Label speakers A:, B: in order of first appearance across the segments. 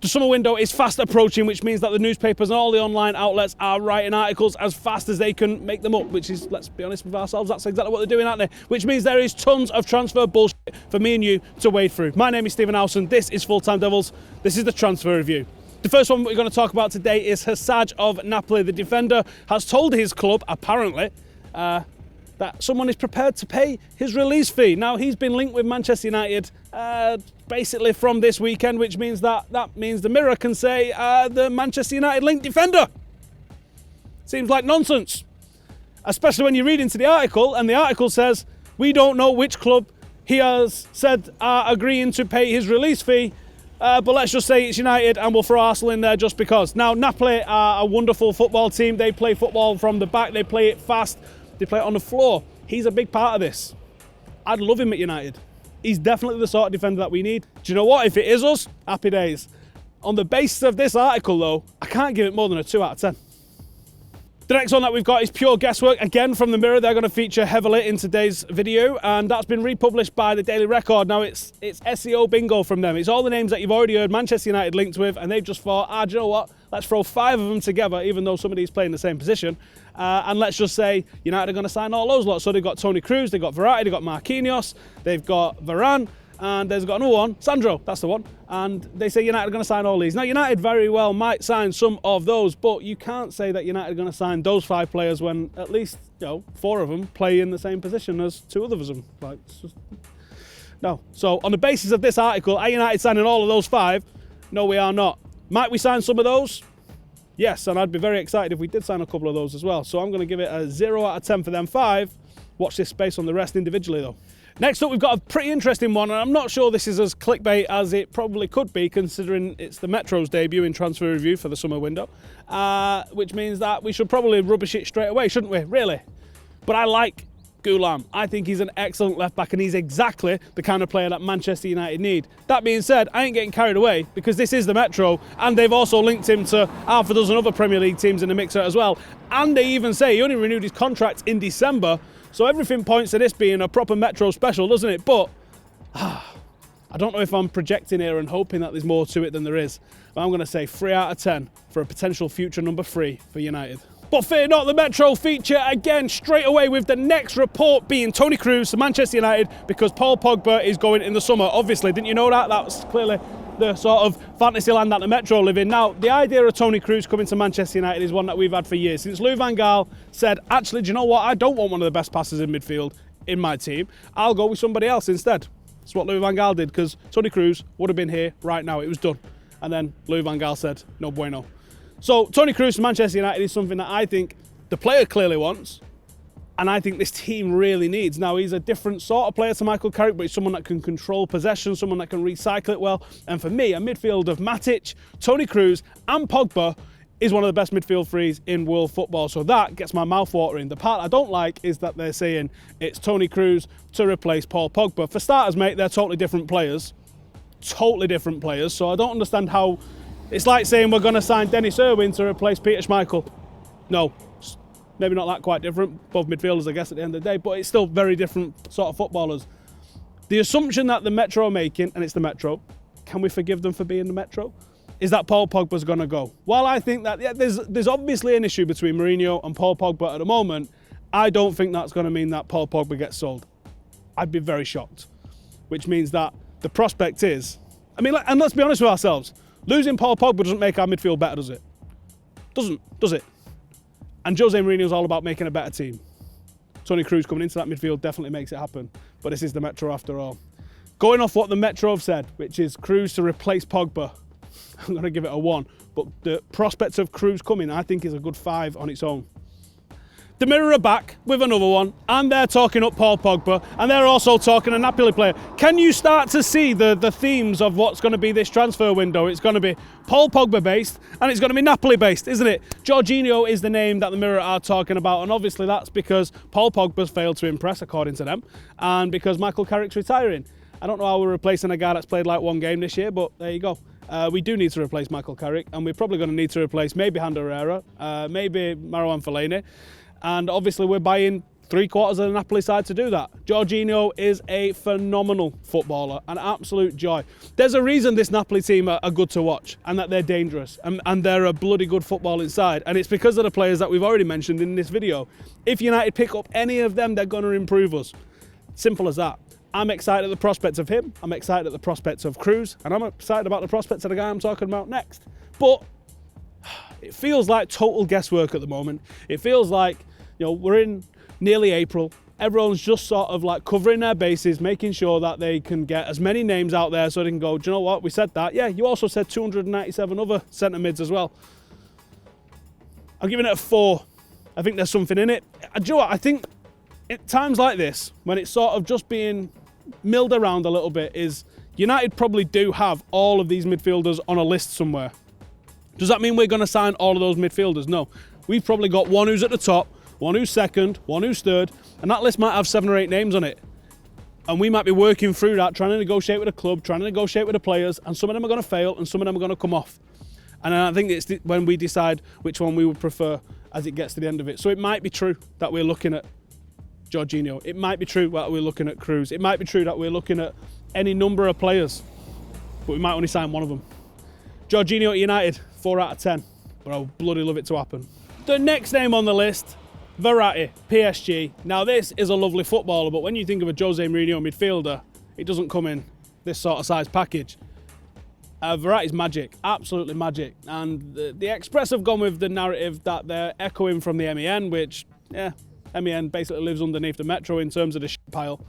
A: The summer window is fast approaching, which means that the newspapers and all the online outlets are writing articles as fast as they can make them up, which is, let's be honest with ourselves, that's exactly what they're doing, aren't they? Which means there is tons of transfer bullshit for me and you to wade through. My name is Stephen Howson, this is Full Time Devils, this is the transfer review. The first one we're going to talk about today is Faouzi of Napoli. The defender has told his club, apparently, that someone is prepared to pay his release fee. Now, he's been linked with Manchester United basically from this weekend, which means that means the Mirror can say the Manchester United linked defender. Seems like nonsense, especially when you read into the article, and the article says, we don't know which club he has said are agreeing to pay his release fee, but let's just say it's United and we'll throw Arsenal in there just because. Now, Napoli are a wonderful football team. They play football from the back, they play it fast. They play it on the floor. He's a big part of this. I'd love him at United. He's definitely the sort of defender that we need. Do you know what? If it is us, happy days. On the basis of this article, though, I can't give it more than a 2 out of 10. The next one that we've got is pure guesswork, again from the Mirror. They're going to feature heavily in today's video, and that's been republished by the Daily Record. Now, it's SEO bingo from them. It's all the names that you've already heard Manchester United linked with, and they've just thought, do you know what? Let's throw 5 of them together, even though somebody's playing the same position, and let's just say United are going to sign all those lots. So they've got Toni Kroos, they've got Verratti, they've got Marquinhos, they've got Varane, and there's got another one, Sandro, that's the one. And they say United are going to sign all these. Now, United very well might sign some of those, but you can't say that United are going to sign those 5 players when at least 4 of them play in the same position as 2 others of them. Like, it's just... No. So on the basis of this article, are United signing all of those 5? No, we are not. Might we sign some of those? Yes, and I'd be very excited if we did sign a couple of those as well. So I'm going to give it a 0 out of 10 for them 5. Watch this space on the rest individually, though. Next up, we've got a pretty interesting one, and I'm not sure this is as clickbait as it probably could be, considering it's the Metro's debut in transfer review for the summer window, which means that we should probably rubbish it straight away, shouldn't we? Really? But I like Ghoulam. I think he's an excellent left-back, and he's exactly the kind of player that Manchester United need. That being said, I ain't getting carried away, because this is the Metro, and they've also linked him to half a dozen other Premier League teams in the mixer as well. And they even say he only renewed his contract in December, so everything points to this being a proper Metro special, doesn't it? But I don't know if I'm projecting here and hoping that there's more to it than there is. But I'm going to say 3 out of 10 for a potential future number 3 for United. But fear not, the Metro feature again straight away with the next report being Toni Kroos to Manchester United because Paul Pogba is going in the summer. Obviously, didn't you know that? That was clearly the sort of fantasy land that the Metro live in. Now, the idea of Toni Kroos coming to Manchester United is one that we've had for years. Since Louis van Gaal said, actually, do you know what? I don't want one of the best passers in midfield in my team. I'll go with somebody else instead. That's what Louis van Gaal did, because Toni Kroos would have been here right now. It was done. And then Louis van Gaal said, no bueno. So Toni Kroos to Manchester United is something that I think the player clearly wants, and I think this team really needs. Now, he's a different sort of player to Michael Carrick, but he's someone that can control possession, someone that can recycle it well. And for me, a midfield of Matic, Toni Kroos and Pogba is one of the best midfield threes in world football. So that gets my mouth watering. The part I don't like is that they're saying it's Toni Kroos to replace Paul Pogba. For starters, mate, they're totally different players. Totally different players. So I don't understand how... It's like saying we're going to sign Dennis Irwin to replace Peter Schmeichel. No. Maybe not that quite different, both midfielders, I guess, at the end of the day, but it's still very different sort of footballers. The assumption that the Metro are making, and it's the Metro, can we forgive them for being the Metro, is that Paul Pogba's going to go. While I think that there's obviously an issue between Mourinho and Paul Pogba at the moment, I don't think that's going to mean that Paul Pogba gets sold. I'd be very shocked, which means that the prospect is, and let's be honest with ourselves, losing Paul Pogba doesn't make our midfield better, does it? Doesn't, does it? And Jose Mourinho's all about making a better team. Toni Kroos coming into that midfield definitely makes it happen. But this is the Metro after all. Going off what the Metro have said, which is Kroos to replace Pogba, I'm going to give it a 1. But the prospect of Kroos coming, I think, is a good 5 on its own. The Mirror are back with another one, and they're talking up Paul Pogba, and they're also talking a Napoli player. Can you start to see the themes of what's going to be this transfer window? It's going to be Paul Pogba based, and it's going to be Napoli based, isn't it? Jorginho is the name that the Mirror are talking about, and obviously that's because Paul Pogba's failed to impress, according to them, and because Michael Carrick's retiring. I don't know how we're replacing a guy that's played like 1 game this year, but there you go. We do need to replace Michael Carrick, and we're probably going to need to replace maybe Ander Herrera, maybe Marouane Fellaini. And obviously we're buying 3/4 of the Napoli side to do that. Jorginho is a phenomenal footballer, an absolute joy. There's a reason this Napoli team are good to watch and that they're dangerous and they're a bloody good football inside, and it's because of the players that we've already mentioned in this video. If United pick up any of them, they're going to improve us. Simple as that. I'm excited at the prospects of him, I'm excited at the prospects of Kroos, and I'm excited about the prospects of the guy I'm talking about next. But it feels like total guesswork at the moment. It feels like, you know, we're in nearly April. Everyone's just sort of like covering their bases, making sure that they can get as many names out there so they can go, do you know what, we said that. Yeah, you also said 297 other centre mids as well. I'm giving it a 4. I think there's something in it. Do you know what, I think at times like this, when it's sort of just being milled around a little bit, is United probably do have all of these midfielders on a list somewhere. Does that mean we're going to sign all of those midfielders? No. We've probably got one who's at the top, one who's second, one who's third, and that list might have 7 or 8 names on it. And we might be working through that, trying to negotiate with the club, trying to negotiate with the players, and some of them are going to fail and some of them are going to come off. And I think it's when we decide which one we would prefer as it gets to the end of it. So it might be true that we're looking at Jorginho. It might be true that we're looking at Kroos. It might be true that we're looking at any number of players, but we might only sign one of them. Jorginho at United, 4 out of 10. But I'll bloody love it to happen. The next name on the list, Verratti, PSG. Now this is a lovely footballer, but when you think of a Jose Mourinho midfielder, it doesn't come in this sort of size package. Verratti's magic, absolutely magic. And the Express have gone with the narrative that they're echoing from the MEN, which, yeah, MEN basically lives underneath the Metro in terms of the shit pile.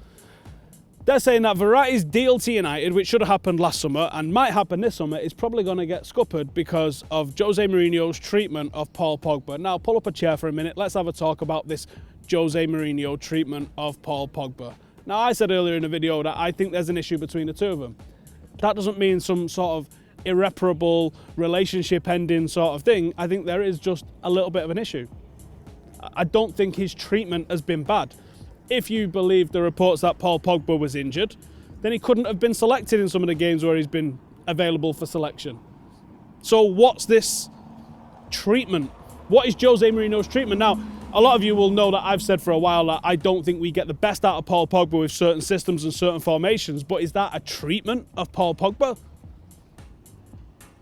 A: They're saying that Verratti's deal to United, which should have happened last summer and might happen this summer, is probably going to get scuppered because of Jose Mourinho's treatment of Paul Pogba. Now, pull up a chair for a minute. Let's have a talk about this Jose Mourinho treatment of Paul Pogba. Now, I said earlier in the video that I think there's an issue between the two of them. That doesn't mean some sort of irreparable relationship ending sort of thing. I think there is just a little bit of an issue. I don't think his treatment has been bad. If you believe the reports that Paul Pogba was injured, then he couldn't have been selected in some of the games where he's been available for selection. So what's this treatment? What is Jose Mourinho's treatment? Now, a lot of you will know that I've said for a while that I don't think we get the best out of Paul Pogba with certain systems and certain formations, but is that a treatment of Paul Pogba?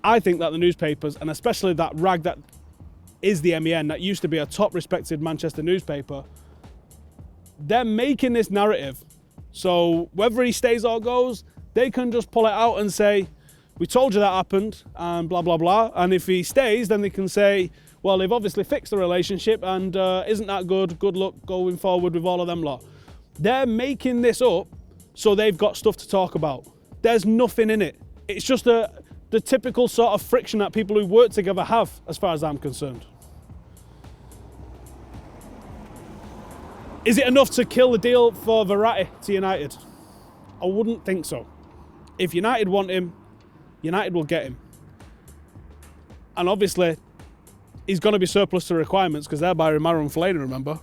A: I think that the newspapers, and especially that rag that is the MEN, that used to be a top respected Manchester newspaper, they're making this narrative. So whether he stays or goes, they can just pull it out and say, we told you that happened, and blah, blah, blah. And if he stays, then they can say, well, they've obviously fixed the relationship and isn't that good? Good luck going forward with all of them lot. They're making this up so they've got stuff to talk about. There's nothing in it. It's just the typical sort of friction that people who work together have, as far as I'm concerned. Is it enough to kill the deal for Verratti to United? I wouldn't think so. If United want him, United will get him. And obviously, he's going to be surplus to requirements because they're buying Marouane Fellaini, remember?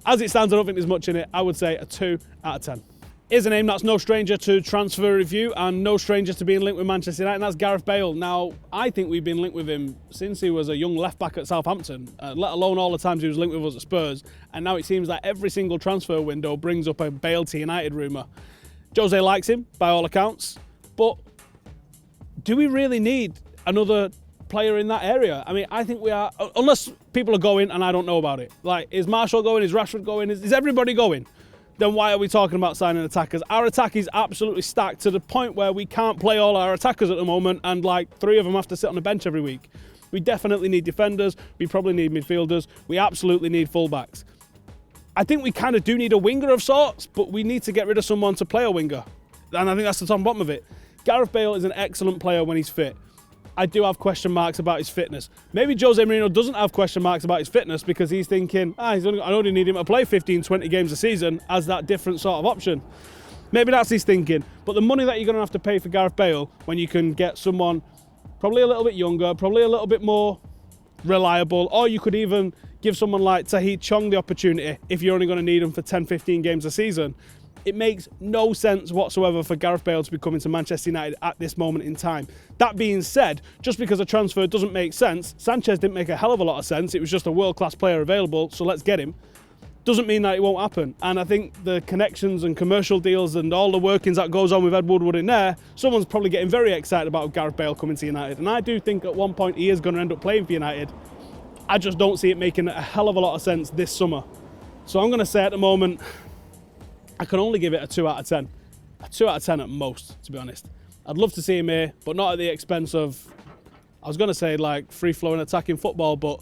A: As it stands, I don't think there's much in it. I would say a 2 out of 10. Here's a name that's no stranger to transfer review and no stranger to being linked with Manchester United, and that's Gareth Bale. Now, I think we've been linked with him since he was a young left-back at Southampton, let alone all the times he was linked with us at Spurs, and now it seems like every single transfer window brings up a Bale to United rumour. Jose likes him, by all accounts, but do we really need another player in that area? I mean, I think we are, unless people are going and I don't know about it. Like, is Marshall going? Is Rashford going? Is everybody going? Then why are we talking about signing attackers? Our attack is absolutely stacked to the point where we can't play all our attackers at the moment and like 3 of them have to sit on the bench every week. We definitely need defenders. We probably need midfielders. We absolutely need fullbacks. I think we kind of do need a winger of sorts, but we need to get rid of someone to play a winger. And I think that's the top and bottom of it. Gareth Bale is an excellent player when he's fit. I do have question marks about his fitness. Maybe Jose Mourinho doesn't have question marks about his fitness because he's thinking, I only need him to play 15, 20 games a season as that different sort of option. Maybe that's his thinking. But the money that you're going to have to pay for Gareth Bale when you can get someone probably a little bit younger, probably a little bit more reliable, or you could even give someone like Tahith Chong the opportunity if you're only going to need him for 10, 15 games a season. It makes no sense whatsoever for Gareth Bale to be coming to Manchester United at this moment in time. That being said, just because a transfer doesn't make sense, Sanchez didn't make a hell of a lot of sense. It was just a world-class player available, so let's get him. Doesn't mean that it won't happen. And I think the connections and commercial deals and all the workings that goes on with Ed Woodward in there, someone's probably getting very excited about Gareth Bale coming to United. And I do think at one point he is going to end up playing for United. I just don't see it making a hell of a lot of sense this summer. So I'm going to say at the moment, I can only give it a 2 out of 10. A 2 out of 10 at most, to be honest. I'd love to see him here, but not at the expense of, I was going to say like free-flowing attacking football, but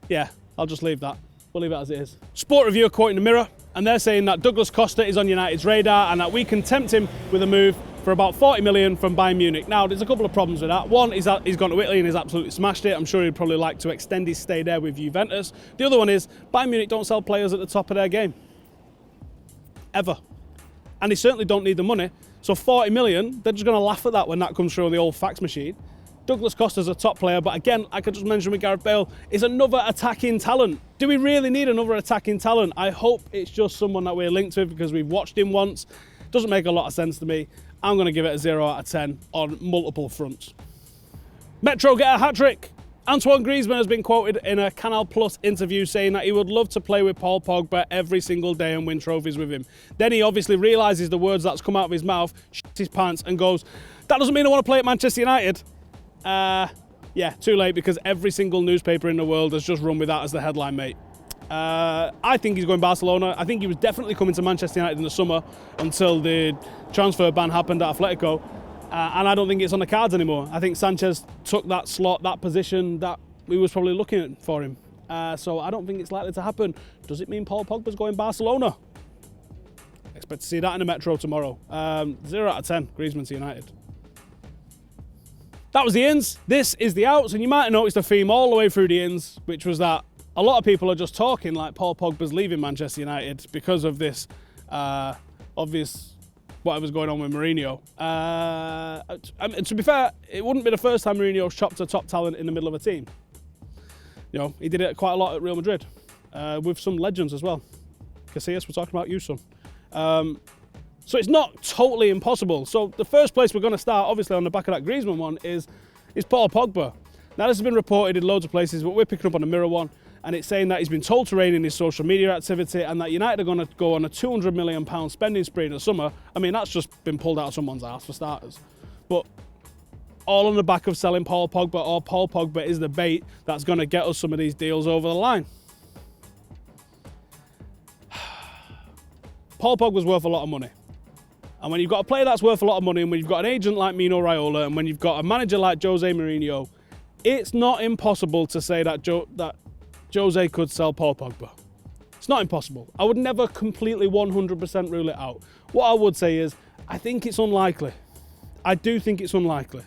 A: yeah, I'll just leave that. We'll leave it as it is. Sport Review are quoting the Mirror, and they're saying that Douglas Costa is on United's radar and that we can tempt him with a move for about 40 million from Bayern Munich. Now, there's a couple of problems with that. One is that he's gone to Italy and he's absolutely smashed it. I'm sure he'd probably like to extend his stay there with Juventus. The other one is Bayern Munich don't sell players at the top of their game. Ever. And they certainly don't need the money. So 40 million, they're just going to laugh at that when that comes through on the old fax machine. Douglas Costa's a top player, but again, like I just mentioned with Gareth Bale, is another attacking talent. Do we really need another attacking talent? I hope it's just someone that we're linked with because we've watched him once. Doesn't make a lot of sense to me. I'm going to give it a 0 out of 10 on multiple fronts. Metro get a hat-trick. Antoine Griezmann has been quoted in a Canal Plus interview saying that he would love to play with Paul Pogba every single day and win trophies with him. Then he obviously realises the words that's come out of his mouth, shits his pants and goes, that doesn't mean I want to play at Manchester United. Yeah, too late because every single newspaper in the world has just run with that as the headline, mate. I think he's going Barcelona. I think he was definitely coming to Manchester United in the summer until the transfer ban happened at Atletico. And I don't think it's on the cards anymore. I think Sanchez took that slot, that position that we was probably looking at for him. So I don't think it's likely to happen. Does it mean Paul Pogba's going Barcelona? Expect to see that in the Metro tomorrow. 0 out of 10, Griezmann to United. That was the ins. This is the outs. And you might have noticed a theme all the way through the ins, which was that a lot of people are just talking like Paul Pogba's leaving Manchester United because of this obvious whatever's going on with Mourinho. I mean, to be fair, it wouldn't be the first time Mourinho's chopped a top talent in the middle of a team. You know, he did it quite a lot at Real Madrid, with some legends as well. Casillas, we're talking about you, son. So it's not totally impossible. So the first place we're going to start, obviously on the back of that Griezmann one, is Paul Pogba. Now this has been reported in loads of places, but we're picking up on the Mirror one, and it's saying that he's been told to rein in his social media activity and that United are going to go on a £200 million spending spree in the summer. I mean, that's just been pulled out of someone's arse for starters. But all on the back of selling Paul Pogba, or Paul Pogba is the bait that's going to get us some of these deals over the line. Paul Pogba's worth a lot of money. And when you've got a player that's worth a lot of money, and when you've got an agent like Mino Raiola, and when you've got a manager like Jose Mourinho, it's not impossible to say that Jose could sell Paul Pogba. It's not impossible. I would never completely 100% rule it out. What I would say is, I think it's unlikely. I do think it's unlikely.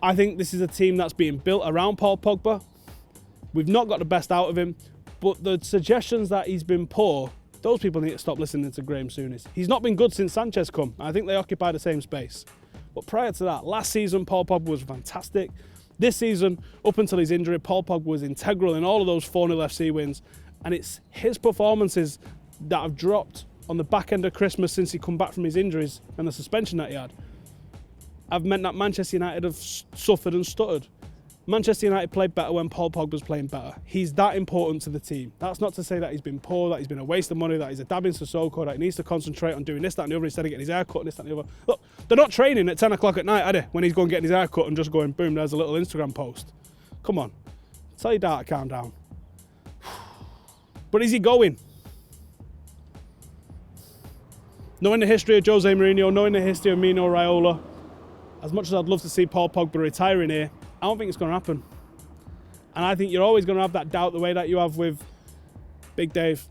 A: I think this is a team that's being built around Paul Pogba. We've not got the best out of him, but the suggestions that he's been poor, those people need to stop listening to Graham Souness. He's not been good since Sanchez come. I think they occupy the same space. But prior to that, last season, Paul Pogba was fantastic. This season, up until his injury, Paul Pogba was integral in all of those 4-0 FC wins. And it's his performances that have dropped on the back end of Christmas since he come back from his injuries and the suspension that he had, have meant that Manchester United have suffered and stuttered. Manchester United played better when Paul Pogba's playing better. He's that important to the team. That's not to say that he's been poor, that he's been a waste of money, that he's a dabbing Sissoko, that he needs to concentrate on doing this, that and the other instead of getting his hair cut and this, that and the other. Look, they're not training at 10 o'clock at night, are they? When he's going getting his hair cut and just going, boom, there's a little Instagram post. Come on. Tell your dad to calm down. But is he going? Knowing the history of Jose Mourinho, knowing the history of Mino Raiola, as much as I'd love to see Paul Pogba retiring here, I don't think it's going to happen. And I think you're always going to have that doubt the way that you have with Big Dave.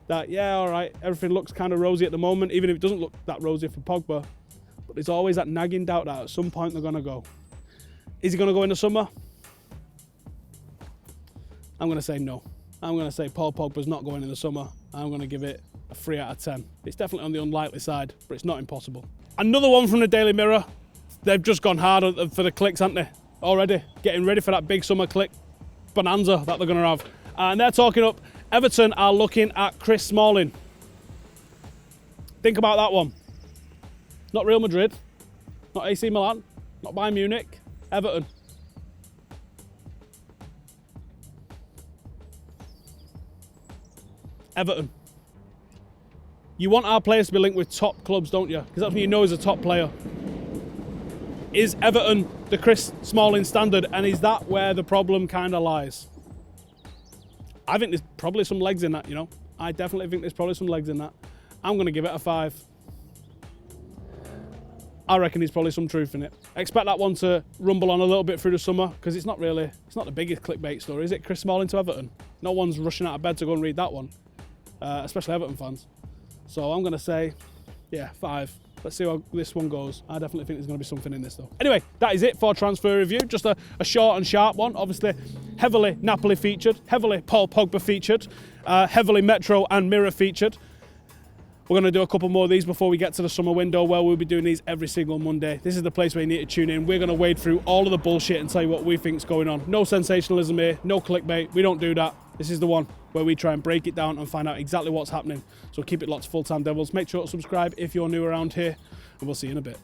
A: That, yeah, all right, everything looks kind of rosy at the moment, even if it doesn't look that rosy for Pogba. But there's always that nagging doubt that at some point they're going to go. Is he going to go in the summer? I'm going to say no. I'm going to say Paul Pogba's not going in the summer. I'm going to give it a 3 out of 10. It's definitely on the unlikely side, but it's not impossible. Another one from the Daily Mirror. They've just gone hard for the clicks, haven't they? Already getting ready for that big summer click bonanza that they're going to have. And they're talking up, Everton are looking at Chris Smalling. Think about that one. Not Real Madrid, not AC Milan, not Bayern Munich, Everton. Everton. You want our players to be linked with top clubs, don't you? Because that's when you know he's a top player. Is Everton the Chris Smalling standard, and is that where the problem kind of lies? I think there's probably some legs in that, you know. I definitely think there's probably some legs in that. I'm going to give it a 5. I reckon there's probably some truth in it. Expect that one to rumble on a little bit through the summer, because it's not the biggest clickbait story, is it? Chris Smalling to Everton. No one's rushing out of bed to go and read that one, especially Everton fans. So I'm going to say, yeah, 5. Let's see how this one goes. I definitely think there's going to be something in this though. Anyway, that is it for transfer review. Just a short and sharp one. Obviously, heavily Napoli featured, heavily Paul Pogba featured, heavily Metro and Mirror featured. We're going to do a couple more of these before we get to the summer window, where we'll be doing these every single Monday. This is the place where you need to tune in. We're going to wade through all of the bullshit and tell you what we think's going on. No sensationalism here, no clickbait. We don't do that. This is the one where we try and break it down and find out exactly what's happening. So keep it locked to Full Time Devils. Make sure to subscribe if you're new around here, and we'll see you in a bit.